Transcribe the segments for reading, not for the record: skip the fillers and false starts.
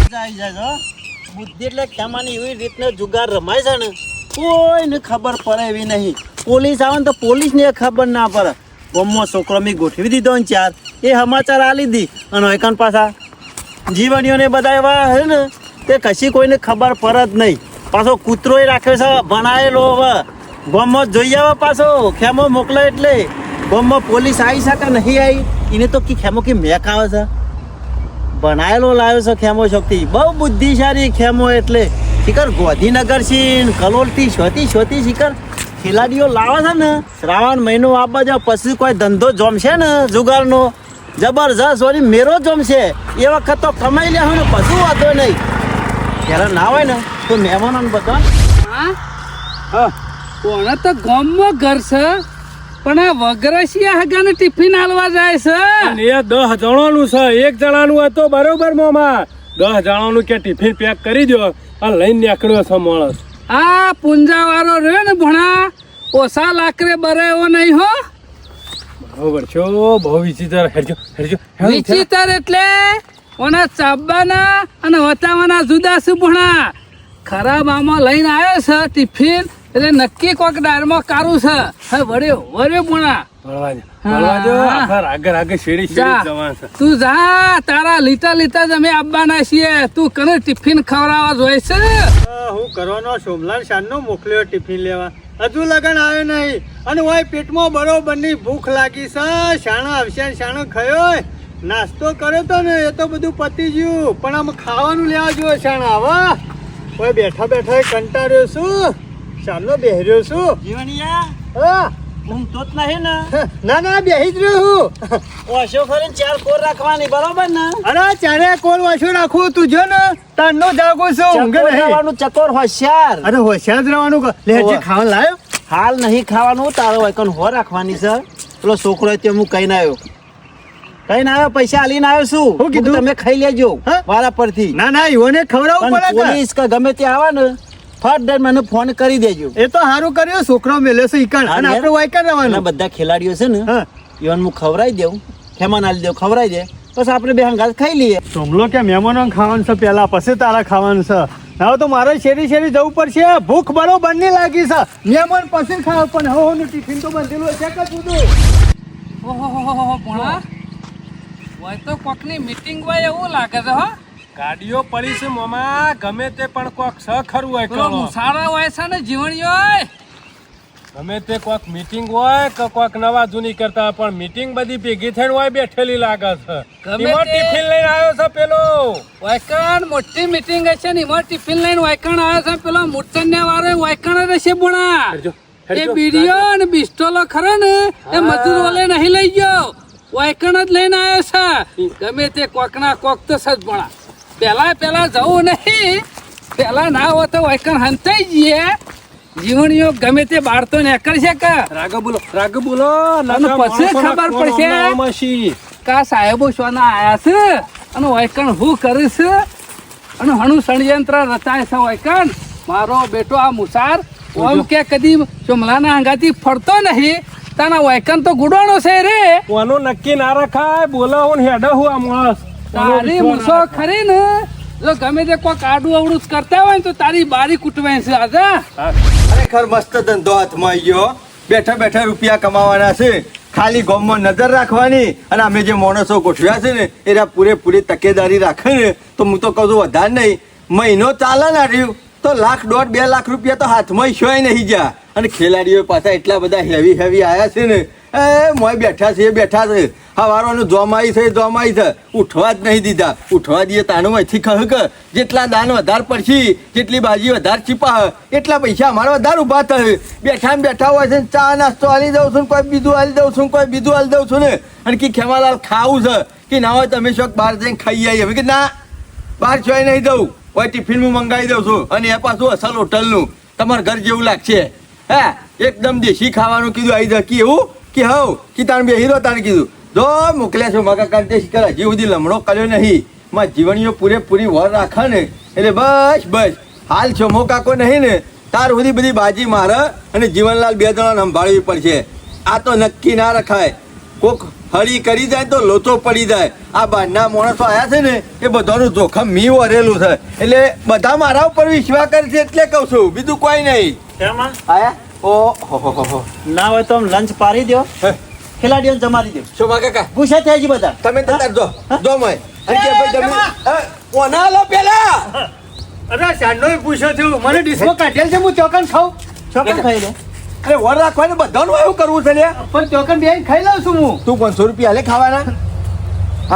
બુદ્ધિ એટલે ખેમાની એવી રીતના જુગાર રમાય છે ને કોઈને ખબર પડે એવી નહીં. પોલીસ આવે ને તો પોલીસને ખબર ના પડે. ગામમાં છોકરો મેં ગોઠવી દીધો ને 4 એ સમાચાર આ લીધી અને એકન પાછા જીવણીઓને બધા એવા હે ને તે કશી કોઈને ખબર પડે જ નહીં. પાછો કૂતરોય રાખ્યો છે ભણાયેલો. હવે ગામમાં જોઈ આવે પાછો ખેમો મોકલે એટલે ગામમાં પોલીસ આવી શકે નહીં આવી એને તો ખેમો કે મેક આવે છે. બનાયેલો લાવ્યો છે ખેમો શક્તિ. બહુ બુદ્ધિશાળી ખેમો એટલે શિખર ગોધીનગર થી કલોલથી શોધી શિખર ખેલાડીઓ લાવે છે ને. શ્રાવણ મહિનો આપવા જાવ પછી કોઈ ધંધો જમશે ને જુગારનો જબરજસ્ત વળી મેરો જમશે એ વખત તો કમાઈ લે ને પછી વાંધો નહીં. જ્યારે ના હોય ને તો મહેમાનોને બધા કોણે તો ગામમાં ઘર છે પણ આ વગરસિયા હગાને ટિફિન આલવા જાય છે. એ 10 જણાનું છે. 1 જણાનું હતો બરોબર મોમાં 10 જણાનું કે ટિફિન પેક કરી દો અને લઈને નીકળ્યો છે માણસ. આ પુંજા વાળો રહ્યો ને ભણા ઓછા લાકરે બરે એવો નહીં હો. બરોબર છો. બહુ વિચિત્ર. વિચિત્ર એટલે ઓના ચાબવાના અને વટાવાના જુદા છે ભણા. ખરાબ આમાં લઈને આવ્યો છે ટિફિન એટલે નક્કી કોક ડાયરમાં કારું છે. હે વળ્યો ભણા તું જા. તારા લીટા જ અમે આવવાના છીએ. તું કને ટિફિન ખવડાવવા જોઈ છે. હું કરવાનો સોમલાલ શાનનો મોકલ્યો ટિફિન લેવા. હજુ લગન આવ્યો નહીં અને ઓય પેટમાં બરોબરની ભૂખ લાગી છે. શાણો આવશે શાણો ખાયો નાસ્તો કર્યો તો ને એ તો બધું પતી ગયું પણ આમ ખાવાનું લેવા જોઈએ. શાણા આવા ઓય બેઠા કંટાળ્યો છું. શાનો બેહર્યો છું જીવણિયા. હા ઊંઘતો જ નહીં ને. ના બેહી જ રહ્યો હું. ઓશો ફરીને 4 કોર રાખવાની બરોબર ને. અરે 4 કોર ઓશો રાખું તું જો ને તારનો જાગો છું. ઊંઘે નહીં ચકોર હોશિયાર. અરે હોશિયાર જ રહેવાનું. લે જે ખાવા લાયો હાલ નહીં ખાવાનું. તારો વાયકન હો રાખવાની છે. પેલો છોકરો તે હું કહીને આવ્યો પૈસા આલીને આવ્યો છું. હું કીધું તમે ખાઈ લેજો વારા પરથી. ના ઈવોને ખવડાવવું પડે. પોલીસ કે ગમે તે આવે ને ફટ મને ફોન કરી દેજો. એ તો સારું કર્યો. છોકરો મેલ્યો છે ઈકણ અને આપણે વાયકણ રહેવાનું. બધા ખેલાડીઓ છે ને ઈવન હું ખવડાવી દેવું. ખેમાન આલી દેવું ખવડાવી દે બસ આપણે બે હંગાત ખાઈ લઈએ. સોમલો કે મહેમાનો ખાવાનું છે પેલા પછી તારા ખાવાનું છે. હવે તો મારે શેરી જવું પડશે. ભૂખ બરોબર ની લાગી છે. મહેમાન પછી ખાવ પણ હવે ટિફિન તો બંધેલું છે કે જુદું. ઓહો ભણા હોય તો કોકની મીટિંગ હોય એવું લાગે છે. હો ગાડીઓ પડી છે મોમાં ગમે તે પણ કોક સ ખરું હોય સારા હોય છે ને જીવણીઓ ગમે તે કોક મીટિંગ હોય કે કોક નવા જૂની કરતા પણ મીટિંગ બધી ભેગી થઈને હોય બેઠેલી લાગે છે. ટિફિન લઈને આવ્યો છે પેલો વાયકણ. મોટી મીટિંગ હશે ને એમાં ટિફિન લઈને વાયકણ આવ્યો છે. પેલો મૂર્તન્યા વાળો વાયકણ રહેશે ભણા. એ બીડીઓ ને બિસ્ટોલો ખરો ને એ મજૂર વાલે નહીં લઈ ગયો. વાયકણ જ લઈને આવ્યો છે. ગમે તે કોક ના કોક તો સજ ભણા. પેલા જવું નહીં. પેલા ના હોય તો વાયકણ હંતાઈ જઈએ. જીવણીઓ ગમે તે બાર તો નીકળશે કે રાગ બોલો પછી ખબર પડશે કા સાહેબો સોના આયા છે અને વાયકણ હું કરીશ અને હણું ષડયંત્ર રચાય છે. વાયકણ મારો બેટો આ મુસાર ઓમ કે કદી ચોમલાના અંગાથી ફરતો નહીં. તાના વાયકણ તો ગુડોણો છે રે. ઓનું નક્કી ના રખાય. બોલો હું હેડો હું આ માણસ તારી મૂસો ખરી ને જો ગમે તે કોઈક આડું અવડું કરતા હોય ને તો તારી બારી કૂટવાય છે. આજે ખરેખર મસ્ત ધંધો હાથમાં આવી ગયો. બેઠા રૂપિયા કમાવાના છે. ખાલી ગામમાં નજર રાખવાની અને અમે જે માણસો ગોઠવ્યા છે ને એ પૂરેપૂરી તકેદારી રાખે ને તો હું તો કહું છું વધારે નહીં મહિનો ચાલે ને રહ્યું તો 1,00,000, 1.5-2 લાખ રૂપિયા તો હાથમાં શોય નહીં ગયા. અને ખેલાડીઓ પાછા એટલા બધા હેવી આવ્યા છે ને એ મોય બેઠા છે. હવારોનું જોમાઈ છે ઉઠવા જ નહીં દીધા. ઉઠવા દઈએ તાનું અહીંથી કહે કે જેટલા દાન વધારે પડશે જેટલી બાજી વધારે ચીપા એટલા પૈસા અમારા વધારે ઊભા થાય. બેઠા હોય છે ચા નાસ્તો આલી દઉં છું કોઈ બીજું આલી દઉં છું ને અને કે ખેમાલાલ ખાવું છે કે ના હોય તમે શોખ બહાર જઈને ખાઈ આવીએ. કે ના બહાર ચોઈ નહીં દઉં. કોઈ ટિફિન હું મંગાવી દઉં છું અને એ પાછું અસલ હોટલનું તમારા ઘર જેવું લાગશે. હા એકદમ દેશી ખાવાનું કીધું આવી જાય કે એવું કે હવ કે તાણ બે હીરો તાણ કીધું જો મોકલ્યા છો મગા કાંતે શીખર હજી સુધી લમણો કર્યો નહીં. માં જીવણીઓ પૂરેપૂરી વર રાખે ને એટલે બસ હાલ છો મો કાકો નહીં ને તાર સુધી બધી બાજી મારે અને જીવનલાલ 2 જણા સંભાળવી પડશે. આ તો નક્કી ના રખાય. કોક હળી કરી જાય તો લોચો પડી જાય. આ બહારના માણસો આયા છે ને એ બધાનું જોખમ મી વરેલું છે. એટલે બધા મારા ઉપર વિશ્વાસ કરે છે એટલે કહું છું, બીજું કોઈ નહીં. કેમાં આયા ઓહો ના હોય તો આમ લંચ પાડી દો, ખેલાડીઓને જમાડી દો. શોભા કાકા પૂછે થઈ જી બધા. તમે તો તાર જો મય અને કે ભાઈ તમે કોના લો પેલા અરે શાનોય પૂછ્યો છું, મને ડિસ્કો કાઢેલ છે, હું ચોકન ખાઉં. છોકરા ખાઈ લે. અરે વર રાખવાને બધાનું એવું કરવું છે લે. પણ ચોકન બે ખાઈ લઉં છું હું. તું 500 રૂપિયા હાલે ખાવાના?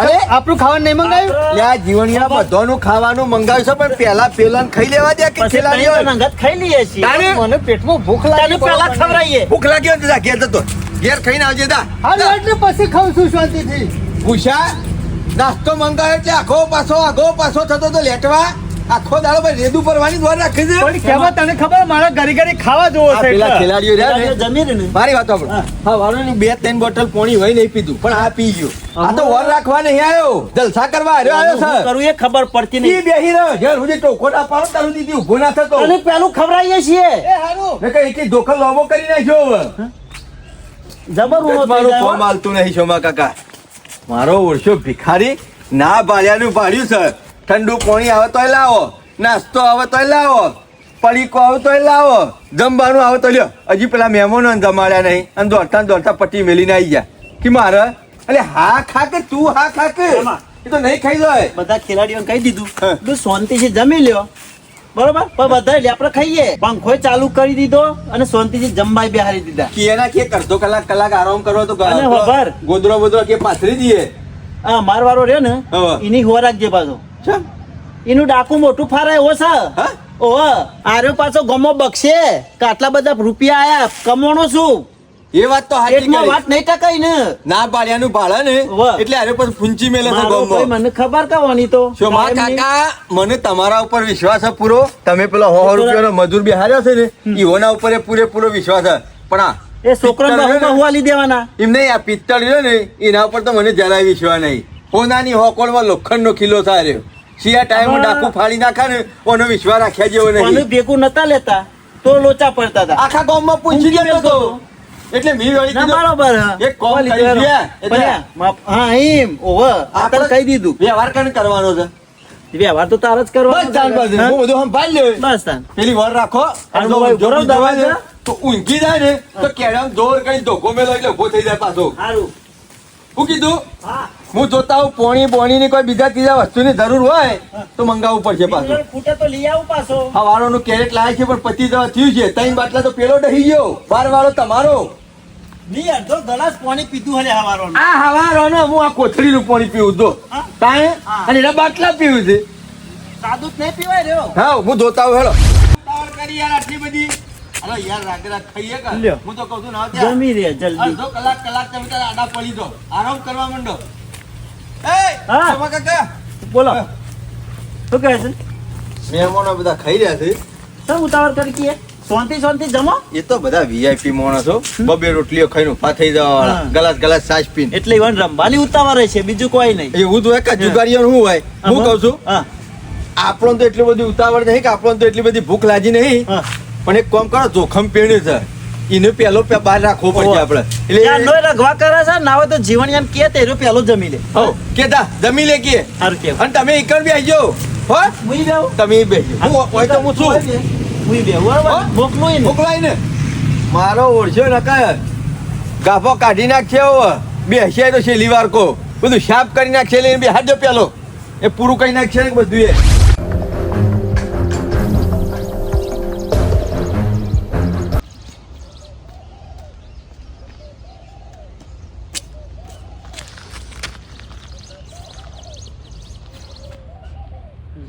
અરે આપણું ખાવાનું નહીં મંગાવ્યું? લે આ જીવણિયા બધાનું ખાવાનું મંગાવ્યું છે, પણ પેલા પેલાને ખાઈ લેવા દે કે પછી ખેલાડીઓ તઈ તો નંગત ખાઈ લઈએ છીએ. તારે મને પેટમાં ભૂખ તને લાગી પેલા ખવડાવીએ. ભૂખ લાગી હોય તો જા ઘેર જતો ઘેર ખાઈને આવજે દા. હાલ એટલે પછી ખાઉં છું શાંતિથી. ભૂષા નાસ્તો મંગાવ્યો એટલે આગો પાછો થતો તો લેટવા આખો દાડો ભાઈ રેદુ પરવાની દ્વાર રાખે છે. પણ કેમાં તને ખબર મારા ઘરે ઘરે ખાવા જોવો આ છે પેલા એટલે. ખેલાડીઓ રહ્યા ને જમી રહ્યું ને. મારી વાત સાંભળો. હા વાળોની 2-3 બોટલ પાણી હોય નહીં પીધું, પણ આ પી ગયો. આ તો વર રાખવા નહીં આવ્યો, જલસા કરવા આવ્યો શું છે. કરવું એ ખબર પડતી ઈ નહીં. બેહી રહ્યો ઘેર સુધી ટોકો ના પાડો તારું દીદી ઊભો ના થતો. અને પેલું ખવડાવીએ છીએ. એ હારું. ને કઈ એકે ધોકો લોબો કરી નાખ્યો હવે. જબર ઊંધો થઈ મારું જાય. ફોર્મ હાલતું નહીં શોમા કાકા. મારો ઓળશો ભિખારી ના ભાળ્યાનું ભાડ્યું છે. ઠંડુ પાણી આવે તોય લાવો, નાસ્તો આવે તોય લાવો, પડીકો આવે તોય લાવો, જમવાનું આવે તો લ્યો. હજી પેલા મહેમાનો જમાડ્યા નહીં અને દોડતા પટ્ટી મેલીને આવી ગયા કે મારે એટલે હા ખા કે તું હા ખા કે એ તો નહીં ખાઈ જાય. બધા ખેલાડીઓને કહી દીધું હા. તું શાંતિથી જમી લ્યો, બરોબર? પણ બધા એટલે આપણે ખાઈએ. પંખો ચાલુ કરી દીધો અને શાંતિથી જમવાય બેહારી દીધા. કે એના કે અડધો કલાક આરામ કરો તો અને ખબર. ગોદરો કે પાથરી દઈએ. આ માર વાળો રહ્યો ને હા. એની હોર રાખજે પાછો. ચમ. એનું ડાકુ મોટું ફારે એવો છે. હા? ઓહો આર્યો પાછો ગમો બક્ષે કે આટલા બધા રૂપિયા આયા કમાણો છું. એ વાત તો સાચી પેટમાં કરી. વાત નહીં ટકાઈ ને. ના પાડ્યાનું ભાડે ને વાહ. એટલે અરે પછી ફૂંચી મેલે છે મારો ભાઈ ગોમો. મને ખબર કવાની તો શોમા કાકા મને તમારા ઉપર વિશ્વાસ છે પૂરો. તમે પેલો 100 રૂપિયાનો મજૂર બેહાર્યો છે ને ઈઓના ઉપર એ પૂરેપૂરો વિશ્વાસ છે. પણ આ એ છોકરો પિત્તળ બહુ આલી દેવાના. એમ નહીં, આ પિત્તળ રહ્યો ને એના ઉપર તો મને જરાય વિશ્વાસ નહીં. હોનાની હોકોળમાં લોખંડનો કિલ્લો થાય શિયા ટાઈમ ડાકુ ફાડી નાખા ને ઓનો વિશ્વાસ રાખ્યા જેવો પાણી નહીં. ભેગું નતા લેતા તો લોચા પડતા હતા. આખા ગામમાં પૂછી લેતો હતો. એટલે મેં વળી ના કીધું, બરોબર હા. એક કોમ ઓલી કરી કરો. છે, એટલે પણ હા એમ ઓહો આપણે કહી દીધું. વ્યવહાર કણ કરવાનો છે. વ્યવહાર તો તાર જ કરવાનો બસ ચાલ બસ, હા? હું બધું સંભાળી લેવું. બસ તાન. પેલી વાર રાખો અને જો ભાઈ જો બરોબર દવા દવા છે, તો ઊંઘી જાય ને તો કેળામાં જોર કરી ધોકો મેલો એટલે ઉભો થઈ જાય પાછો. હારું. હું કીધું હા. હું જોતા હું પોણી બોણીની કોઈ બીજા ત્રીજા વસ્તુની જરૂર હોય તો મંગાવવું પડશે પાછું. મિનરલ ફૂટે તો લઈ આવું પાછો. હવારોનું કેરેટ લાવે છે પણ પતી જવા થયું છે. 3 બાટલા તો પેલો ડહી ગયો. બાર વાળો તમારો. ની અડધો ગ્લાસ પાણી પીધું હલે હવારોનું. આ હવારોનો હું આ કોથળીનું પાણી પીવું તો હા? તાણે હા. અને એના બાટલા પીવું છે. સાદું જ નહીં પીવાય રહ્યો. હા હું જોતા હું હેલો તાવડ કરી યાર આટલી બધી. અરે યાર રાગ ખાઈએ કા. લ્યો. હું તો કહું છું ના ત્યાં જમી રે જલ્દી. અડધો કલાક તમે તારા આડા પડી દો, આરામ કરવા માંડો. એ હા. શોભા કાકા બોલો શું કહે છે? મહેમાનો બધા ખાઈ રહ્યા છે. શું ઉતાવળ કરી કીએ? શાંતિ જમો. એ તો બધા વીઆઈપી માણસો બબે રોટલીઓ ખાઈને ઉભા થઈ જવા વાળા, હા. ગલાસ છાશ પીને. એટલે ઈવન રમવાની ઉતાવળ છે બીજું કોઈ નહીં. એવું તો એક જ જુગારીઓ શું હોય. હું કહું છું હા આપણો તો એટલી બધી ઉતાવળ નહીં કે આપણો તો એટલી બધી ભૂખ લાગી નહીં. હા. પણ એક કામ કરો, જોખમ પેણ છે એને પેલો બહાર રાખવો પડશે આપણે. યાર એટલે નોય રગવા કરે છે ના હોય તો જીવણિયાને કે તેરો પેલો જમી લે. હો કેતા જમી લે કે સારું કેવું. અને તમે એકણ બી આવજો હો. મુઈ બેવ. તમે બેસજો. હું હોય તો હું છું મુઈ બેવ બરોબર. હો? મોકલું એને. મોકલાય ને મારો ઓળખ્યો નકા ગાફો કાઢી નાખ્યો. બેસ્યા તો છેલ્લી વાર કો બધું સાફ કરી નાખશે લઈને બેહાડજો પેલો. એ પૂરું કરી નાખશે ને બધું એ.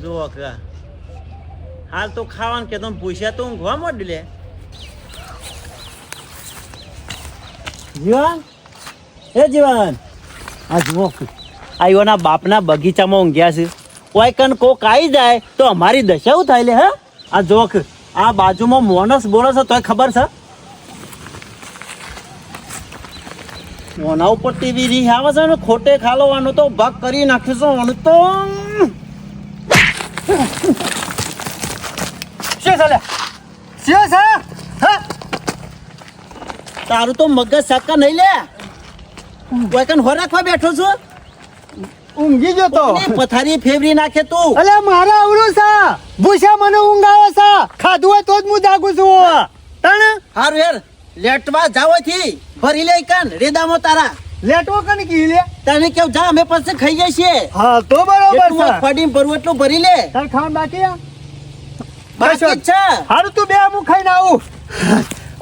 જો અકરા હાલ તો ખાવાનું કે તમે પૂછ્યા તો ઊંઘવા મોડી લે. જીવન એ જીવન આ જુઓ આયોના બાપના બગીચામાં ઊંઘ્યા છે. કોઈ કન કોક આવી જાય તો અમારી દશા શું થાય લે હે? આ જોક આ બાજુમાં મોનસ બોનસ તોય ખબર છે? મોના ઉપર ટીવી રી આવે છે ને ખોટે ખાલવાનું તો ભાગ કરી નાખીશું આનું તો. શું ચાલે? શું છે? હા? તારું તો મગજ સાકા નહીં લે. વાયકણ હો રાખવા બેઠો છું ઊંઘી ગયો તો કોની પથારી ફેવરી નાખે તું અલે મારા આવડું છે ભૂસા મને ઊંઘ આવે છે ખાધું હોય તો જ હું જાગું છું તને હારું યાર લેટવા જાવથી ભરી લે કાન રેદામો તારા લેટવો કને કી લે તને કેવું જા અમે પછી ખાઈ જઈએ છીએ હા તો બરોબર એટલું છે ફડીને ભરવું એટલું ભરી લે તાર ખાવાનું બાકી આ? બાકી જ છે હારું તું બે અમુક ખાઈને આવું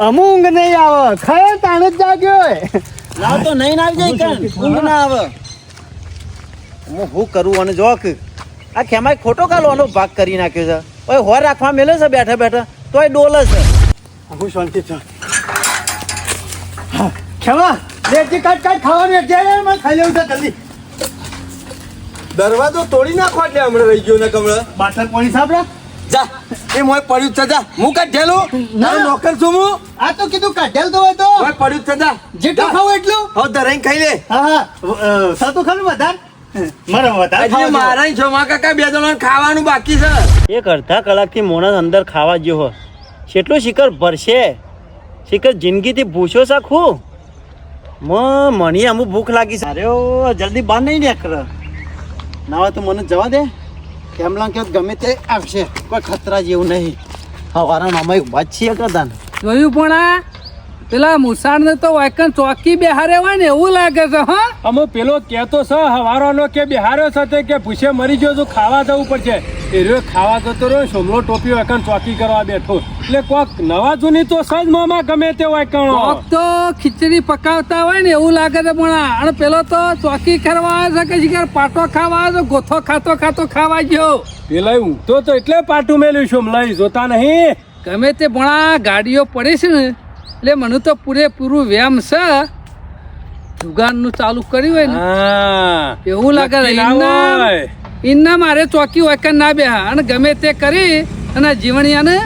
અમુ ઊંઘ નહીં આવે ખાય તાણે જ જાગ્યો હોય. લાવ તો નહીં આવી જાય કાન ઊંઘ ના આવે હું કરું અને જોક આ ખેમાય ખોટો કાલવાનો ભાગ કરી નાખ્યો છે ઓય હોર રાખવા મેલે છે બેઠા બેઠા તોય ડોલે છે હું શાંતિ છે ખેમા લેજી કાટ કાટ ખાવાનું એક જાય મને ખાઈ લેવું છે જલ્દી દરવાજો તોડી નાખો એટલે હમણાં રહી ગયો ને કમળા બાટલ પાણી સાંભળે જા એ મોય પડ્યું છે જા હું કાઢેલું તારો નોકર છું હું આ તો કીધું કાઢેલ તો હોય તો મોય પડ્યું છે જા જેટલું ખાવું એટલું હો ધરાઈને ખાઈ લે હા હા સાતું ખરું વધારે મારે વધારે હજી ખાવા મારા છો માં કાકા બે જણા ખાવાનું બાકી છે એક અડધા કલાકથી મોણસ અંદર ખાવા ગયો હોય કેટલું શિખર ભરશે શિખર જિંદગીથી ભૂસ્યો સાખું મણી અમુક ભૂખ લાગી છે અરે ઓ જલ્દી બહાર નહીં નીકળ ના તો મને જવા દે કેમલા કે ગમે તે આવશે કોઈ ખતરા જેવું નહીં હવારા અમે ઉભા જ છીએ કદાન જોયું પણ આ પેલા મુસાણ ને તો વાયકણ ચોકી બેહારે હોય ને એવું લાગે છે હા અમો પેલો કહેતો છે હવારોનો કે બિહાર્યો છે તે કે ભૂસે મરી ગયો તો ખાવા જવું પડશે એ રહ્યો ખાવા જતો રહ્યો સોમલો ટોપી વાયકણ ચોકી કરવા બેઠો એટલે કોક નવા જૂની તો સજ મોમાં ગમે તે વાયકણો કોક તો ખીચડી પકાવતા હોય ને એવું લાગે છે પણ આ. અને પેલો તો ચોકી કરવા આવે છે કે શિકાર પાટો ખાવા આવે છે ગોથો ખાતો ખાતો ખાવા ગયો પેલા ઊંઘતો તો એટલે પાટું મેલ્યું સોમલાઈ જોતા નહીં ગમે તે ભણા ગાડીઓ પડે છે ને એટલે મને તો પૂરેપૂરું વ્યામ છે જુગારનું ચાલુ કર્યું હોય ને હા એવું લાગે છે. નક્કી ના ઇન્ના- હોય. ઇન્ના મારે ચોકી વાયકણ ના બેહા અને ગમે તે કરી અને જીવણિયાને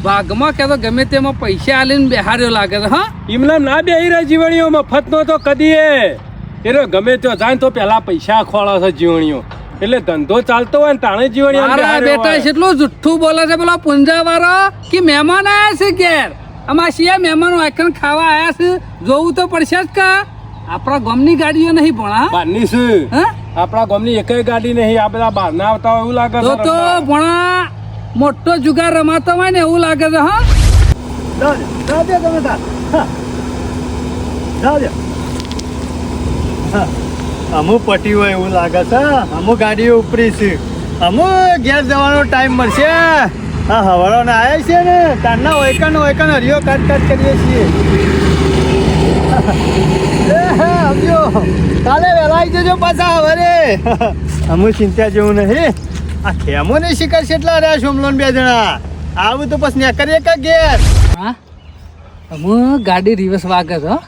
ભાગમાં કે તો ગમે તેમાં પૈસા આલીને બેહાર્યો લાગે છે હા એમના ના બેહી રહ્યા જીવણીઓ મફત નો તો કદી એ ગમે તે જાય તો પેલા પૈસા ખોળે છે જીવણીઓ એટલે ધંધો ચાલતો હોય ને તાણે જીવણીઓ મારા બેટા એટલું જુઠ્ઠું બોલે છે પેલો પુંજા વાળો કે મહેમાન આયા છે ઘેર અમાર શિયા મહેમાનો વાયકણ ખાવા આયા છે જોવું તો પડશે જ કા આપણા ગામની ગાડીઓ નહીં ભણા બહારની છે હા આપણા ગામની એકય ગાડી નહીં આ બધા બહાર ના આવતા હોય એવું લાગે છે તો રમવા. ભણા મોટો જુગાર રમાતો હોય ને એવું લાગે છે હા જાઓ દે તમે તાર હા. જાઓ દે હા. અમુક પટી હોય એવું લાગે છે અમુક ગાડીઓ ઉપરી છે અમુક ઘેર જવાનો ટાઈમ મળશે હા હવારોને આવ્યા છે ને તારના ઓયકણ હરિયો કાટ કાટ કરીએ છીએ સમજો કાલે વહેલા આવી જજો પાછા હવારે અમુક ચિંતા જેવું નહીં આ ખેમો ને શિકાર કેટલા રહ્યા સોમલો બે જણા આવું તો પછી ને કરીએ કા ઘેર હા અમે ગાડી રિવર્સ વાગે છે હો.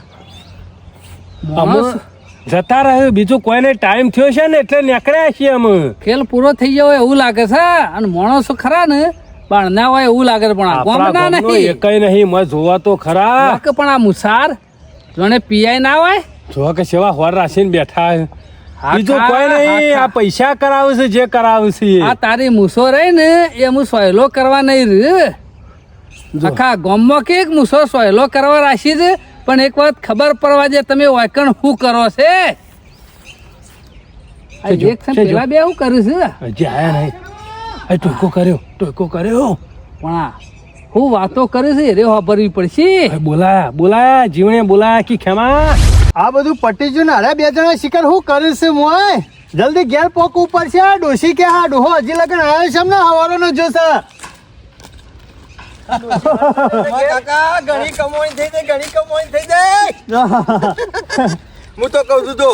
અમે માણસ જતા રહ્યો બીજું કોઈને ટાઈમ થયો છે ને એટલે નીકળ્યા છીએ અમે ખેલ પૂરો થઈ ગયો હોય એવું લાગે છે અને માણસો ખરા ને પણ ના હોય એવું લાગે છે પણ આ આપણા ગામના ગામનો નહીં એકય નહીં મત જોવા તો ખરા બાકી પણ આ મુસાર જોને પીઆઈ ના હોય જો કે સેવા હોર રાખીને બેઠા છે. હા, બીજું ખા, કોઈ નહીં હા, આ પૈસા કરાવે છે જે કરાવે છે આ તારી મૂસો રહી ને એ હું સોયલો કરવા નહીં રે આખા ગામમાં કે એક મૂસો સોયલો કરવા રાખી છે પણ એક વાત ખબર પડવા દે તમે વાયકણ શું કરો છે આ શેજો, એક છે શેજો. પેલા બે શું કર્યું છે હજી આયા નહીં આ ટોકો કર્યો પણ આ હું વાતો કરે છે રે વાપરવી પડશે હવે બોલાયા જીવણે બોલાયા કે ખેમા આ બધું પટી ગયું ને અરે બે જણા શિકાર શું કરે છે મોય જલ્દી ઘેર પોકવું પડશે આ ડોશી કે હા ડોહો હજી લગન આવ્યો છે ને હવારો નો જોશે કાકા ઘણી કમાણી થઈ જાય ઘણી કમાણી થઈ જાય હું તો કહું છું તો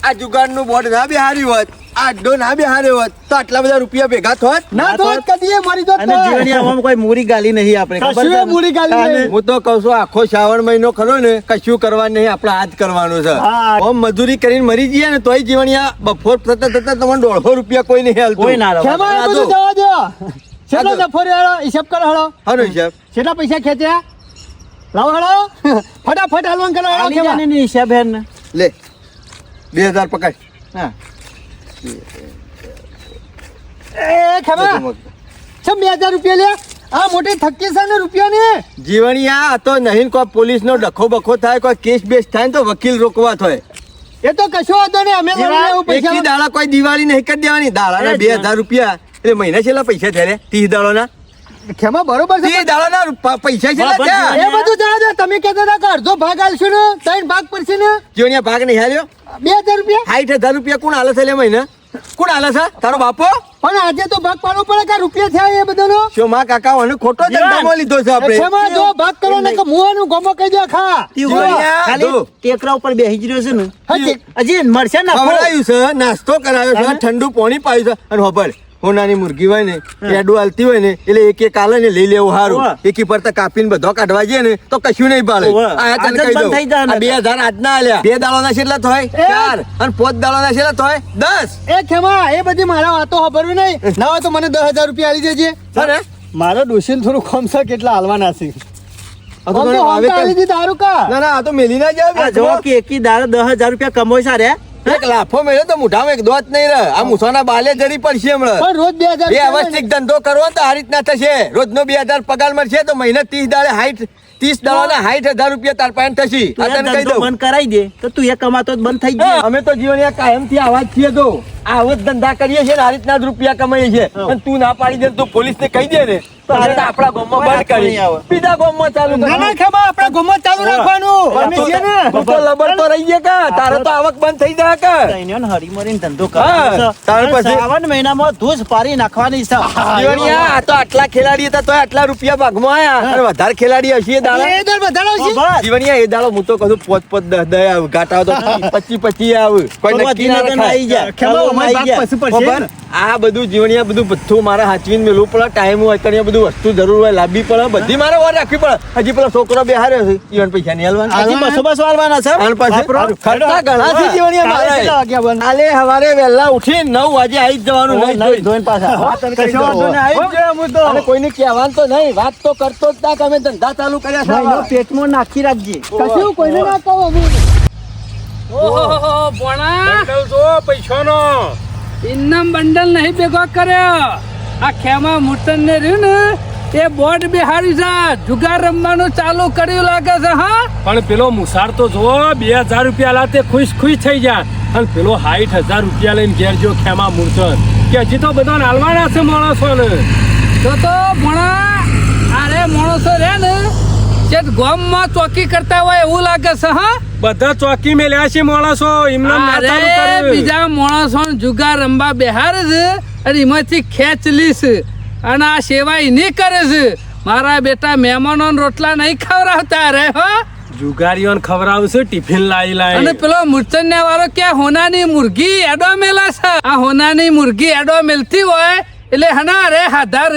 આ જુગાડનું બોર્ડ ના બેહાર્યું હોત આ અડ્ડો ના બેહાર્યો હોત તો આટલા બધા રૂપિયા ભેગા થોત ના તો કદી એ મરી જોત અને જીવણીયામાં કોઈ મૂરી ગાલી નહીં આપણે ખબર કશું છે એ મૂરી ગાલી નહીં. હું તો કહું છું આખો શ્રાવણ મહિનો ખરો ને કશું કરવાનું નહીં આપણે આ જ કરવાનું છે હા. ઓમ મજૂરી કરીને મરી જઈએ ને તોય જીવણિયા બફોર થતા તમને 150 રૂપિયા કોઈ નહીં હાલતું કોઈ ના રહે. ખેમા એ બધું જવા દો કેટલો નફો રહ્યો હિસાબ કરો હળો હાલો હિસાબ કેટલા પૈસા ખેંચ્યા લાવો હળો ફટાફટ હાલવાન કરો હળો આલી ખેમા જાને ની હિસાબ હેર ને લે 2000 પકડ હા એ ખેમા છમ 2000 રૂપિયા લે આ મોટી થકી છે ને રૂપિયા ને જીવણિયા આ તો નહીં કોઈ પોલીસ નો ડખો બખો થાય કોઈ કેસ બેસ થાય ને તો વકીલ રોકવા થાય એ તો કશો વાંધો નહીં, અમે લઈને આવું એકથી પૈસા. દાડા કોઈ દિવાળી નહીં કરી દેવાની, દાડાના 2000 રૂપિયા એટલે મહિના છેલ્લા પૈસા થયા રે 30 દાડાના ખેમા બરોબર છે. 30 દાડાના પૈસા છેલ્લા બરાબર થયા. છે. એ બધું જવા દો. તમે કહેતા હતા કે અડધો ભાગ આલશું ને 3 ભાગ પડશે ને જીવણિયા ભાગ નહીં હાલ્યો 2000 રૂપિયા. 60,000 રૂપિયા કોણ હાલે છે લે મહિના? કોણ હાલે છે? તારો બાપો? પણ આજે તો ભાગ પાડવો પડે કે રૂપિયા થયા એ બધાનો. શું માં કાકા મને ખોટો ધંધામાં લીધો છે આપણે? ખેમા જો ભાગ કરો ને કે મુવાનું ગમો કહી દો ખા. જીવણિયા, ખાલી જો. ટેકરા ઉપર બેસી જ રહ્યો છે ને હાજી. હજી મળશે ને ખવડાવ્યું છે, નાસ્તો કરાવ્યો છે, ઠંડુ પાણી પાયું છે અને હોબર હોનાની મુરગી હોય ને એડું હાલતી હોય ને એટલે એક એક આલે ને લઈ લેવું સારું. હોવે. એકી પર તો કાપીને બધો કાઢવા જઈએ ને તો કશું નહીં પાડે. હોવે. આ તને આજ જ કહી બંધ થઈ દઉં. જાય આ 2000 આજના આલ્યા 2 દાડાના કેટલા થાય? 4 અને 5 દાડાના કેટલા થાય? 10. એ ખેમા એ બધી મારા વાતો ખબરવી નહીં. ના હોય તો મને 10,000 રૂપિયા આલી દેજે. અરે મારો ડોશીને થોડું ખમસા કેટલા હાલવાના છે. આ તો આમ મને તો વાવે આલી દીધા હારું કા. ના ના આ તો મેલી ના જાવ. આ જો કે એકી દાડે 10,000 રૂપિયા કમાય છે રે એક લાફો મેળ્યો તો મુઠામાં એક દોત નહીં રહે. આ મૂછાના બાલે જરી પડશે હમણાં. પણ રોજ 2000 બે રૂપિયા અવસ્થિક ધંધો કરવો તો આ રીતના થશે. રોજનો 2000 પગાર મળશે તો મહિને 30 દાડે 30 દાડાના 60,000 રૂપિયા તાર પાસે થશે. તું આ એ તને કહી ધંધો દઉં. બંધ કરાવી દે તો તું એ કમાતો જ બંધ થઈ હા, જાય અમે તો જીવન કાયમ થી આવા જ છીએ. તો આવો જ ધંધા કરીએ છીએ ને આ રીતના જ રૂપિયા કમાઈએ છીએ. અને તું ના પાડી દે ને તું પોલીસ ને કહી દે ને તો અમે તો આપણા ગામમાં બંધ કરી બીજા ગામમાં ચાલુ ના ના કરી. ખેમા આપણા ગોમાં ચાલુ રાખવાનું. અમે છીએ ને. તું તો લબડ તો રહી ગયા કા તારે તો આવક બંધ થઈ જાય કા. તઈને હરીમરીને ધંધો હા, કરવાનો છે. તાર અને પછી- શ્રાવણ મહિનામાં ધૂસ પારી નાખવાની છે જીવણિયા, આ તો આટલા ખેલાડી હતા તોય આટલા રૂપિયા ભાગમાં આયા અને વધારે ખેલાડી હશે એ દાડા. એ દર વધારો છે. બસ. જીવણિયા, એ દાડો હું તો કહું 5 10 10 આવે ગાટા તો 25 આવે કોઈ નક્કી ના ભગવતીનગર આવી રખાય. જાય. ખેમા અમારી આવી ભાગ જાય. પછી પડશે ખબર? ને. આ બધું જીવણિયા બધું મારે હાચવીને મેળવું પડે. ટાઈમ હોય ત્યારે બધું વસ્તુ જરૂર હોય લાવવી પડે. બધી મારે વાર રાખવી પડે. હજી પેલો છોકરો બેહાર્યો છે ઈવન પૈસા નહીં હાલવાના. હજી 200 વાળવાના છે આન પાસે વાપરો. ખર્ચા ઘણા છે જીવણિયા કાલે મારે. કેટલા વાગ્યા બંધ? કાલે સવારે વહેલા ઉઠીને 9 વાગે આવી જ જવાનું. ઓય, નહીં નહીં ધોઈને પાછા. હા, તને કહી કશો વાંધો દઉં. નહીં, આવી જ જાય હું તો. અને કોઈને કહેવાનું તો નહીં. વાત તો કરતો જ ના કે અમે ધંધા ચાલુ કર્યા છે. ભાઈનો પેટમાં નાખી રાખજે કશું કોઈને ના કહો અમે. ઓહો ભોણા બંડલ જો પૈસાનો. ઇન્નમ બંડલ નહીં ભેગો કર્યો. આ ખેમા મૂર્તન ને રહ્યું ને એ બોર્ડ બિહારી છે, જુગાર રમવાનું ચાલુ કર્યું લાગે છે. હા પણ પેલો મુસાર તો જો 2000 રૂપિયા લાતે ખુશ થઈ જાય અને પેલો 60,000 રૂપિયા લઈને ઘેર જો ખેમા મૂર્તન કે હજી તો બધા હાલવાના છે માણસો ને. તો ભોણા અરે માણસો રે ને જે ગામમાં ચોકી કરતા હોય એવું લાગે છે. હા બધા ચોકી મેલ્યા છે માણસો એમને અરે બીજા માણસો જુગાર રમવા બેહારે છે અને એમાંથી ખેંચ લીસ અને આ સેવા એની કરે છે. મારા બેટા મહેમાનો રોટલા નહીં ખવડાવતા રે. હો જુગારીઓને ખવડાવશે ટિફિન લાવી અને લાવી. પેલો મૂર્છન્યા વાળો કે હોનાની મુર્ગી એડો મેલા છે. આ હોનાની મુર્ગી એડો મેલતી હોય એટલે હના રે હાધાર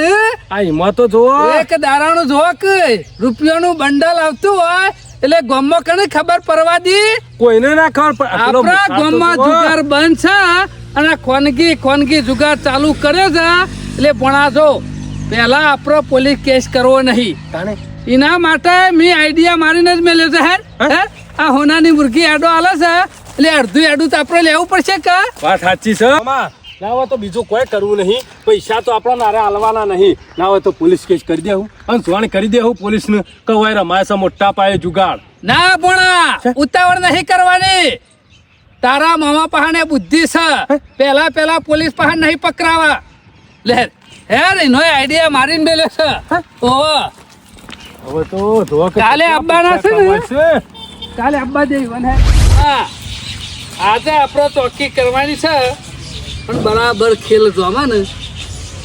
આ એમાં તો જુઓ એક દારાનું જો કે રૂપિયાનું બંડલ આવતું હોય એટલે ગામમાં કને ખબર પડવા દી. કોઈને ના ખબર પડે. પેલો આપણા મુસાર તો ગામમાં જુઓ. જુગાર બંધ છે અને ખોનગી જુગાર ચાલુ કર્યો છે એટલે ભણાજો પહેલા આપણો પોલીસ કેસ કરવો નહીં. તાણે એના માટે મેં આઈડિયા મારીને જ મેલ્યો છે. હે આ હોનાની મુર્ગી એડો આલે છે એટલે અડધું એડું તો આપણે લેવું પડશે કે વાત સાચી છે. ના હોય તો બીજું કોઈ કરવું નહીં. પૈસા તો આપણા નારે હાલવાના નહીં. ના હોય તો પોલીસ કેસ કરી દેવું અને જાણ કરી દેવું પોલીસ ને કવાય રમાય છે મોટા પાયે જુગાડ. ના ભણા ઉતાવળ નહીં કરવાની. તારા મામા પહાને બુદ્ધિ છે. પેલા પોલીસ પહાડ નહીં પકડાવા. લે હેર એનો આઈડિયા મારીને મેલ્યો છે. ઓહો હવે તો જુઓ કે કાલે કેટલા આવવાના છે ને? પૈસા કમાય છે. કાલે અબ્બા દેવન હે. હા આજે આપણે ચોકી કરવાની છે પણ બરાબર ખેલ જોવા ને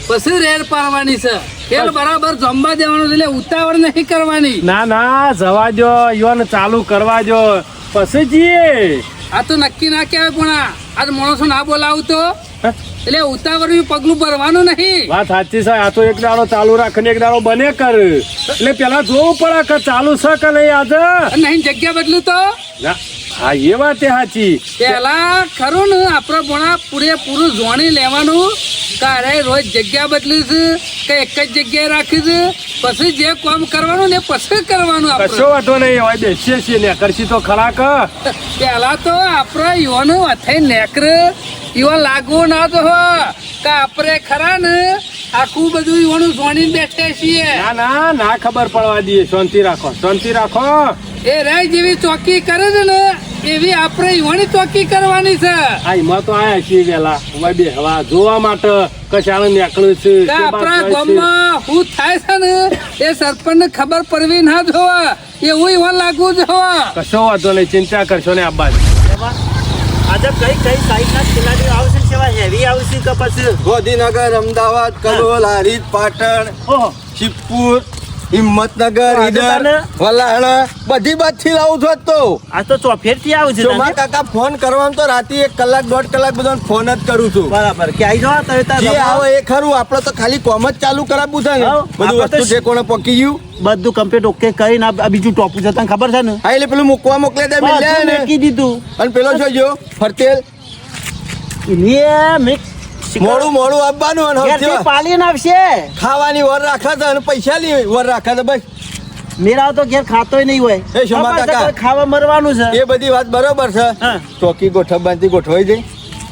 પછી રેડ પાડવાની છે. ખેલ બરાબર જમવા દેવાનું એટલે ઉતાવળ નહીં કરવાની. ના ના જવા દો યોને ચાલુ કરવા દો પછી જઈએ. આ તો નક્કી ના કહેવાય પણ આજ માણસો ના બોલાવું તો હે? એટલે ઉતાવળ પગલું ભરવાનું નહીં. વાત સાચી છે. આ તો એક દાડો ચાલુ રાખે ને એક દાડો બને કર એટલે પેલા જોવું પડે કે ચાલુ છે કે નહીં આજે. અને નહીં જગ્યા બદલું તો ના હા એ વાત એ સાચી. પેલા ખરું ને આપડે ભણા પૂરેપૂરું જોણી લેવાનું કારે રોજ જગ્યા બદલી છે કે એક જ જગ્યાએ રાખી છે પછી જે કામ કરવાનું ને પછી કરવાનું કશો આપણે. વાંધો નહીં હવે બેસીએ છીએ ને કરશી તો ખરા કે પેલા તો આપડે યુવાનું અથાઈ નેકર યુવા લાગવું ના તો હો કે આપણે ખરા ને આખું બધું યુવાનું જોણી બેઠે છીએ. ના ના ખબર પડવા દઈએ. શાંતિ રાખો શાંતિ રાખો. એ રાય જેવી ચોકી કરે છે ને એવી આપણે ઈવાની ચોકી કરવાની છે. આ એમાં તો આયા છીએ વેલા હવે બે હવા જોવા માટે કશાળે નીકળ્યું છે કે આપણા ગામમાં શું થાય છે ને એ સરપંચને ખબર પડવી ના જોવા, એવું ઈવન લાગવું જોવા. કશો વાંધો નહીં, ચિંતા કરશો ને આબા આજે કઈ કઈ સાઈડના ખેલાડીઓ આવશે ને કેવા હેવી આવશે કે પછી ગોધીનગર, અમદાવાદ, કલોલ, હારીજ, પાટણ, ઓહો શિવપુર, હિંમતનગર, આજે ઈડર, તને? વલાણા બધી બાજથી લાવું છું આજ તો. આ તો ચોફેરથી આવશે ચોમા તને. કાકા ફોન કરવામાં તો રાતે 1 કલાક 1.5 કલાક બધાને ફોન જ કરું છું. બરાબર કે આઈ જવા તમે તાર જે રમવા. આવે એ ખરું, આપણે તો ખાલી કોમ જ ચાલુ કરાવવું છે ને. હા, બધું આપણે તો વસ્તુ ઠેકોણે પકી ગયું. બધું કમ્પ્લીટ ઓકે કરીને આ બીજું ટોપું છે તને ખબર છે ને હા એટલે પેલું મૂકવા મોકલે દે મિલ્યા બધું ને. મેકી દીધું અને પેલો જોજો ફરતેલ એને મેં મોડું મોડું આપવાનું અને ઘેરથી સૌથી પાલીને આવશે ખાવાની વર રાખે છે અને પૈસાની વર રાખે છે બસ. મેરા તો ઘેર ખાતોય નહીં હોય એ શોભા ખબર છે કાકા. કે ખાવા મરવાનું છે એ બધી વાત બરોબર છે. હા. ચોકી ગોઠવવાની ગોઠવાઈ જાય.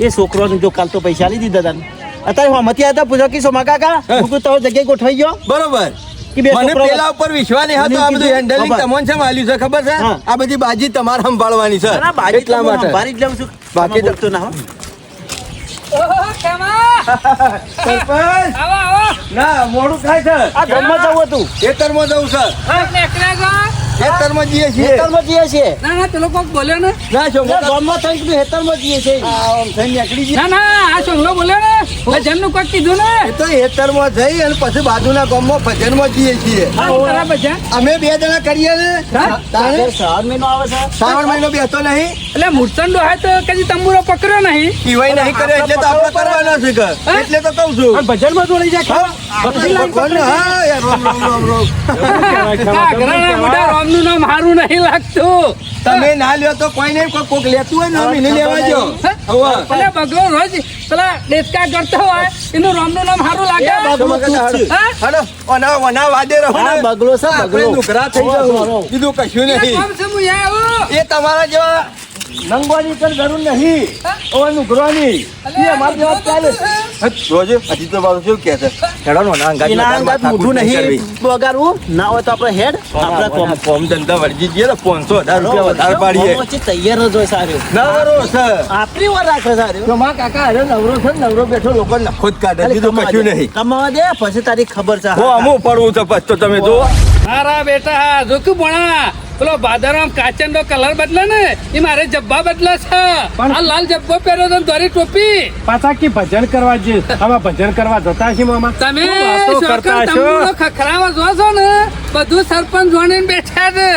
એ છોકરોને જો કાલ તો પૈસા લઈ દીધા તને અત્યારે હમતી હતા પૂછો કે સોમા કાકા હા. તું તો જગ્યાએ ગોઠવાઈ ગયો બરોબર. કે બે મને છોકરો- પેલા ઉપર વિશ્વાસ નહીં હતો. આ બધું કીધું, હેન્ડલિંગ બાબા. તમને છે માલ્યું છે ખબર છે. હા. આ બધી બાજી તમારે સંભાળવાની છે ના, બાજી તો એટલા હું માટે. સંભાળી જ લઉં છું બાકી તો- બોલતો ના હો. ઓહો, કેમાં? સરપંચ આવો, આવો. ના મોડું થાય છે. આ ગામમાં જવું હતું ખેતરમાં જવું છે. નીકળ્યા છો? ખેતરમાં જઈએ છીએ. હેતરમાં જઈએ છીએ ના ના પેલો કોક બોલ્યો ને. ના શોભા ના, કાકા. ગામમાં થઈને કીધું હેતરમાં જઈએ છીએ આ આમ થઈને નીકળી જઈએ. ના ના આ છોકરો બોલ્યો ને ભજનનું કોક કીધું ને. એ તો ખેતરમાં જઈ અને પછી બાજુના ગામમાં ભજનમાં જઈએ છીએ. હા, તારા ભજન. અમે 2 જણા કરીએ ને. હા? તારે અત્યારે શ્રાવણ મહિનો આવે છે શ્રાવણ મહિનો બેસતો નહીં. એટલે મૂર્છન ડોહાય તો કદી તંબુરો પકડ્યો નહીં. પીવાય નહીં કરે એટલે તો આપણે કરવાના છે કે. હા? એટલે તો કહું છું. અને ભજનમાં જોડી જાય હા? ભગવાનને હા યાર, રોમ રોમ રોમ રોમ. ઘાઘરાના મોઢા રોમનું નામ હારું નહીં લાગતું. તમે ના લ્યો તો કોઈ નહીં, કોક લેતું હોય ને અમે એને લેવા જો. હવે. એટલે બગલો રોજ પેલા ડેચકા કરતો હોય એનું રોમનું નામ હારું લાગે. બગલો તું જ છે. હા? હાલો, ઓના વાદે રહો ને. હા, બગલો છે, આપણે બગલો. નુકરા થઈ જાઉં. બીજું કશું એટલે નહીં. કોમ છે હું અહીંયા આવું. એ તમારા જેવા નંગવાની કર જરૂર નહીં. ઓ નુકરાની. એ અમારી જેવા ચાલે. રોજ હજી તો બાબુ શું કહે છે? હેડો નો ના અંગાત એના અંગાત માથાકૂટ મોઢું નહીં નહીં કરવી. બગાડવું ના હોય તો આપણે હેડ આપણે કોમ કોમ ધંધા વળગી જઈએ ને 500,000 રૂપિયા વધારે પાડીએ. પછી તૈયાર જ હોય સારું નવરો છે. આપણી વાર રાખે સારું તો માં કાકા અરે નવરો છે ને, નવરો બેઠો લોકો નખો જ કાઢે, બીજું કશું નહીં. કમાવા દે પછી તારી ખબર છે હો અમુક પડવું છે પછી તો તમે જુઓ. મારા બેટા જોકું ભણા પેલો ભાદરમ કાચંડો કલર બદલે ને એ મારે જબ્બા બદલે છે. આ લાલ જબ્બો પહેર્યો તો દોરી ટોપી. પાછા કે ભજન કરવા જઈએ આમાં ભજન કરવા જતા છીએ મામા તમે શું વાતો શોખન કરતા છો તંબુરો ખખરાવા જો છો ને બધું સરપંચ જોડીને બેઠા છે.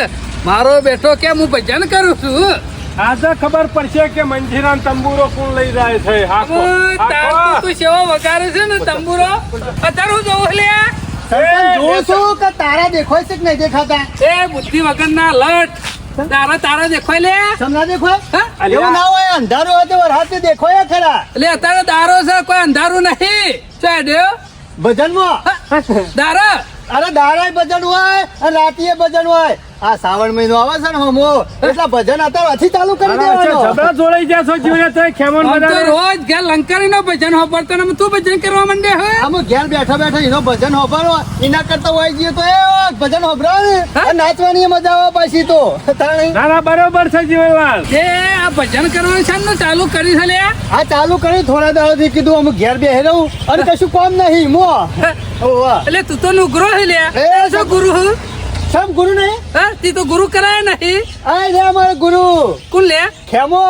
મારો બેટો કે હું ભજન કરું છું. આજે ખબર પડશે કે મંજીરાન તંબુરો કોણ લઈ જાય છે હાકો, હવે તાર તો હાકો. તું સેવો વગાડે છે ને તંબુરો અત્યારે હું જોઉં લ્યા. જોઉં છું કે તારા દેખાય છે કે નહીં દેખાતા? એ બુદ્ધિ વગરના લટ તારા દેખાય લે. સમના દેખાય? હા? એવું ના હોય, અંધારું હોય તો વરસાદથી દેખાય ખરા. એટલે અત્યારે દારો છે કોઈ અંધારું નહીં. ચાડ્યો ભજનમાં દારા અરે દાડાય ભજન હોય અને રાતીએ ભજન હોય. આ શ્રાવણ મહિનો આવે છે ને હમો એટલા ભજન અત્યારે હજી ચાલુ કરી દેવાનો. જબરા જોડાઈ ગયા છો જીવને તો ખેમણ આમ તો બધા રોજ ઘેર લંકારી નો ભજન હોપડતો ને તું ભજન કરવા માંડે હે. આમ ઘેર બેઠા બેઠા એનો ભજન હોભળો એના કરતા હોય ગયો તો એ ભજન હોભળો ને હા? નાચવાની મજા આવે પાછી તો તાણી. ના ના બરોબર છે જીવનલાલ એ આ ભજન કરવાનું છે ને ચાલુ કરી છે લ્યા. આ ચાલુ કરી થોડા દાડોથી કીધું અમે ઘેર બેહી રહું અને કશું કામ નહીં મો. ઓવા. એટલે તું તો નુગરો હે લ્યા. એ શું ગુરુ હું? સમ ગુરુ નહીં હા તી તો ગુરુ કરાય નહીં. આ રે અમારો ગુરુ કોણ લે? ખેમો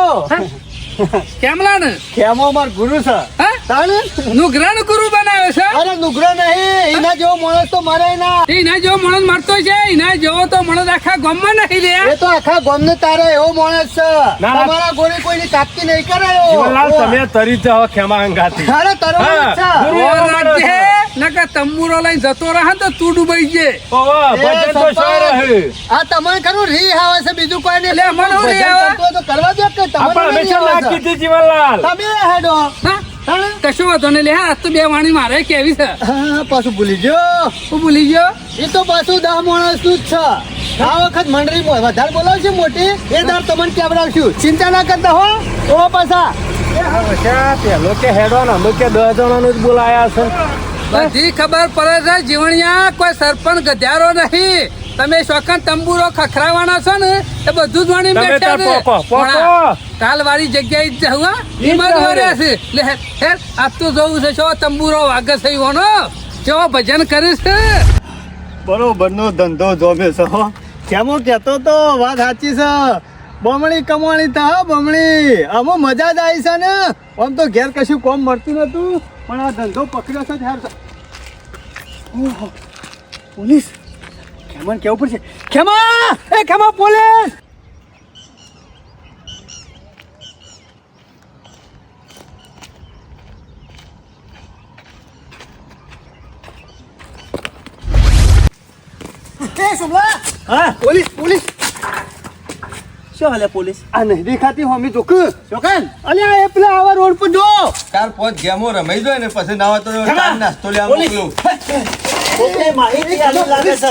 કેમલા ને ખેમો અમારો ગુરુ છે હા તાણી. નુગરા નો ગુરુ બનાવે છે. અરે નુગરો નહીં એના જેવો માણસ તો મરે ના. એના જેવો માણસ મરતો છે એના જેવો તો માણસ આખા ગામમાં નહીં લે. એ તો આખા ગામને તારે એવો માણસ છે ના. તમારા ગોળી કોઈની કાપતી નહીં કરાયો. જીવનલાલ તમે તરી જાઓ ખેમા અંગાથી અરે તરવાનો જ છે. ગુરુ ઓર એવો માણસ રાખજે. છે. નકર તંબુરો લઈને જતો રહે ને તો તું ડૂબાઈ જાય. ઓહો, એ ભજન તો સરપંચ, સારું રહે. આ તમને ખરું રી આવે છે બીજું કોઈ નહીં. એટલે મને હું રી ભજન આવે? કરતો હોય તો કરવા દો કે તમને આપણે રી હંમેશા આવે ના છે? કીધી જીવનલાલ હા? તમે હેડો હા? હા? કશો વાંધો નહીં લે હા, આજ તો બે વાણી મારે કેવી છે. હા, પાછું ભૂલી ગયો. હું ભૂલી ગયો. એ તો પાછું 10 માણસ નું જ છે. આ વખત મંડળી વધારે બોલાવશે મોટી એ દર તમને કેવડાવશું. ચિંતા ના કરતા હો. ઓ પાછા પેલો કે હેડો ને અમે કે 10 જણાનું જ બોલાયા છે બધી ખબર પડે છે જીવણિયા કોઈ સરપંચ ગધ્યારો નહીં. તમે શોખન તંબુરો ખખરાવાના છો ને એ બધું જ વાણી તમે બેઠા તાર પોકો, પોકો. ભણા, કાલ વાળી જગ્યાએ જ જાઉં હા? એમાં જ વર્યા છે લે હેર આજ તો જોવું છે શો તંબુરો વાગે છે ઈવોનો કેવો ભજન કરે છે બરોબરનો ધંધો જોમે છે હો. કેમો કહેતો તો વાત સાચી છે. બમણી કમાણી થા બમણી આમાં મજા જ આવી છે ને. આમ તો ઘેર કશું કોમ મળતું નતું પણ આ ધંધો પકડ્યો છે ત્યાર ઓહો પોલીસ ખેમાને કેવું પડશે. ખેમા એ ખેમા પોલીસ એ સોમલા હા પોલીસ પોલીસ શું હાલે પોલીસ આ નહીં દેખાતી હોમી જોક ચોકન અલ્યા એ પેલા આવા રોડ પર જો ચાર પાંચ ગેમો રમાઈ જાય ને પછી ના હોય તો ચાર નાસ્તો લેવા પોલીસ. મોકલું. ઓકે માહિતી આલી લાગે છે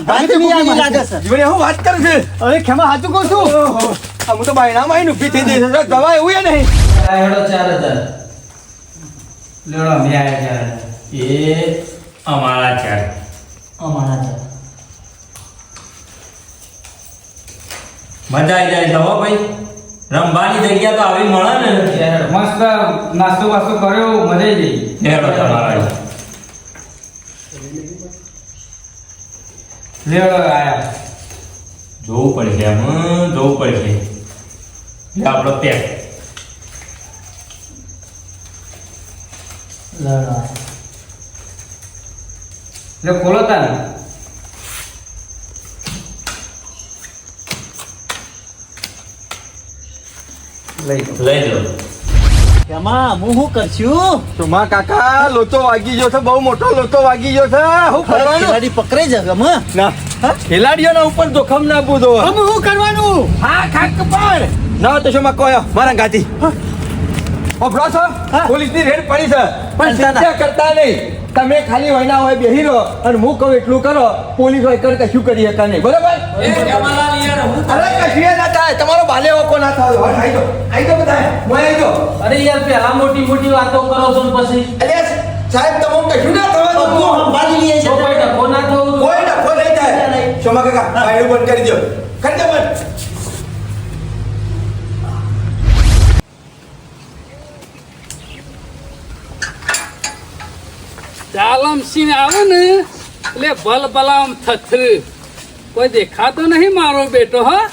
બાતમી આલી લાગે છે જીવને હું વાત કરે છે અરે ખેમા સાચું કહું છું. ઓહો, આ હું તો બાયણામાં આવીને ઊભી થઈ જઈશ. તો દવા એવું એ નહીં હેડો 4000 લેડો અમે આયા 4000 એ અમારા 4 અમારા છે મજા આવી જાય તો હો ભાઈ રમવાની જગ્યા તો આવી મળે ને મસ્ત નાસ્તો વાસ્તો કર્યો મજા આવી ગઈ હેડો તમારા લેડો આયા જોવું પડશે એમ જોવું પડશે લે આપણો પેક લે ખોલો તાને લઈ લો કેમાં હું શું કરશું સુમા કાકા લોચો વાગી ગયો છે બહુ મોટો લોચો વાગી ગયો છે હું કરવાનું ખેલાડી પકડાઈ જશે હમ ના ખેલાડીઓના ઉપર જોખમ ના બુધો અમે શું કરવાનું હા ખાક પર ના તો શું માં કોયો મારા ગાતી ઓફરો છો પોલીસની રેડ પડી છે પણ ચિંતા કરતા નહીં તમે ખાલી વૈના હોય બેહી રહો અને હું કહું એટલું કરો પોલીસ હોય કર કશું કરી શકા નહીં બરાબર અરે કશું ના થાય તમારો બાલે ઓકો ના થાય આઈ દો બધા હું આઈ દો અરે યાર પેલા મોટી મોટી વાતો કરો છો ને પછી અરે સાહેબ તમને કશું ના થવા દો બધું સંભાળી લઈએ તો કોઈ છે ડખો ના થવું જોઈએ. કોઈ ડખો નહીં થાય શોમા કાકા બાયણું બંધ કરી દો કરી દો બંધ ચાલમ સિંહ આવે ને એટલે ભલ ભલામ થથર કોઈ દેખાતો નહીં મારો બેટો હા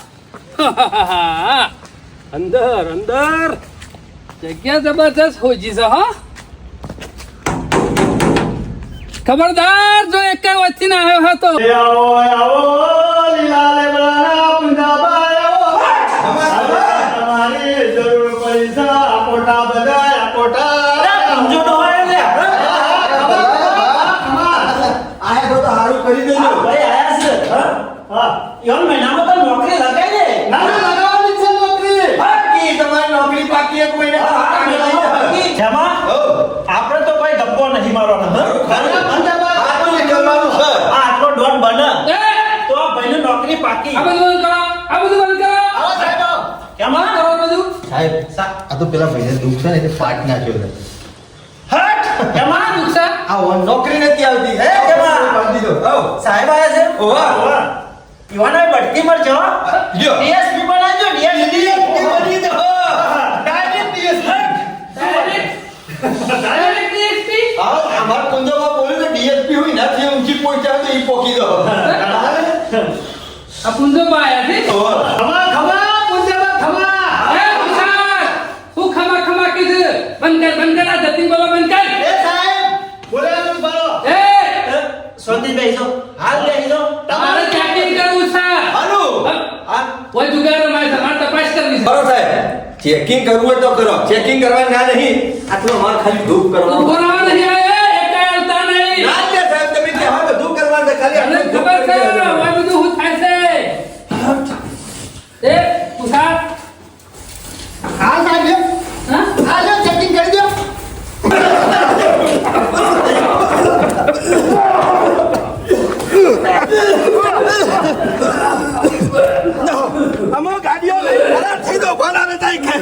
અંદર અંદર જગ્યા જબરદસ્ત હોજી છે હા ખબરદાર જો એક વચ્ચે ના આવ્યો હતો આવો આવો લીલા લેબડાના પુંજાબાયો તમારી જરૂર પડી છે આપોટા બધા આપોટા સમજો તો હોય લે આયા તો હારું કરી દેજો ભાઈ આયા છે હા યાર મહિનામાં તો નોકરી લગાઈ દે ના ના લગાવવાની છે નોકરી બાકી તમારી નોકરી બાકી એક મહિને જેમાં આપણે તો કોઈ ડબ્બો નહીં મારવાનો આટલો ડોન બને તો આ ભાઈની નોકરી પાકી આ બધું બંધ કરો આ બધું બંધ કરો કેમાં કરો બધું સાહેબ આ તો પેલા ભાઈને દુઃખ છે ને એટલે પાટ નાખ્યો છે હટ કેમાં નુકસાન આ નોકરી નથી આવતી હે કેમાં? બાંધી દો આવો સાહેબ આયા છે ઓવા ઈવાને બઢતી મળજો જો ડીએસપી બનાવજો ડીએસપી બની દો ડાયરેક્ટ ડીએસપી ડાયરેક્ટ DSP? આવો અમાર કુંજોમાં બોલ્યું ને ડીએસપી હોય નાથી ઊંચી પહોંચ્યા તો ઈ પોકી દો આ પુંજો બાયા છે ખમા ખમા પુંજાબા ખમા એ નુકસાન હું ખમા ખમા કીધું બંધ કર આ જતીન બોલો બંધ કર એ સાહેબ બોલેલું બોલો એ સોંધી બેહીજો હાલ બેહીજો તમારે ચેકિંગ કરવું છે હારું હા કોઈ જુગાર રમાય છે મારે તપાસ કરવી છે બરો સાહેબ ચેકિંગ કરવું હોય તો કરો ચેકિંગ કરવા ના નહીં આટલો માર ખાલી ધૂપ કરવાનો ઉભો રહો નહીં આયે એકાય આવતા નહીં ના દે સાહેબ તમે કે હવે બધું કરવા છે ખાલી મને આટલું ધૂપ ખબર છે કરી દેવાનું. હવે બધું શું થાય છે એ તુષાર હા સાહેબ હા આ લો ચેકિંગ કરી દો અમો ગાડીઓ લઈ ખરાબ થઈ દો ભલા ને જાય કે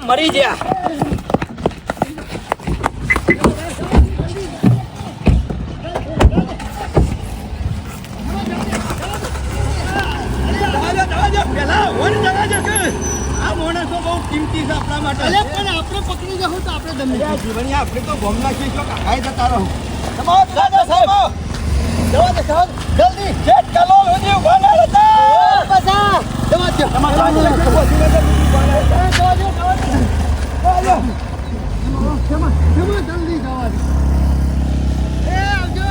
મરી ગયા. આ માણસો બહુ કિંમતી છે આપણા માટે. પણ આપણે પકડી જવું તો આપણે દમ જીવન આપણે તો ગોમના છીએ તો કાકાએ જતા રહો. જલ્દી જેટ કલો સુધી ઉભા ના રહેતા. જલ્દી જવા દે. એ આવજો.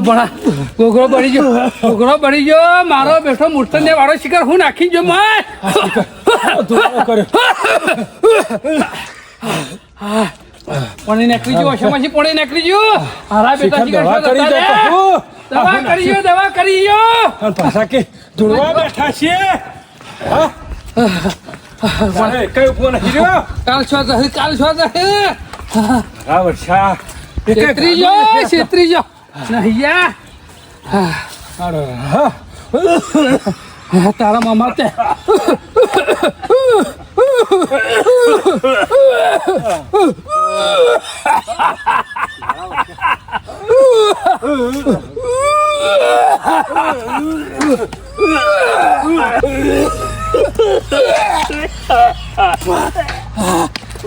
ભણા ઘોઘરો પડી ગયો, ઘોઘરો પડી ગયો. મારો બેઠો મૂર્તન ને વાળો શિકાર હું નાખી ગયો માય. પાણી નાખી ગયો, વશામાંથી પાણી નાખી ગયો. હારા બેટા શિકાર દવા કરી દે તો હું. દવા કરી ગયો, દવા કરી ગયો. અને પાછા કે ધૂળવા બેઠા છીએ. હા? કઈ ઉભો નથી રહ્યો. કાલ છો જશે, કાલ છો જશે. આ વર્ષા છેતરી ગયો, છેતરી ગયો. નહિયા તારા મામા તે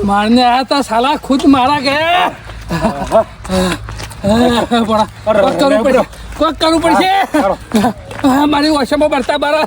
મારને આયા તા સાલા ખુદ મારા ગયા. કોક કરવું પડશે. મારી ઓછામાં બરતા બારા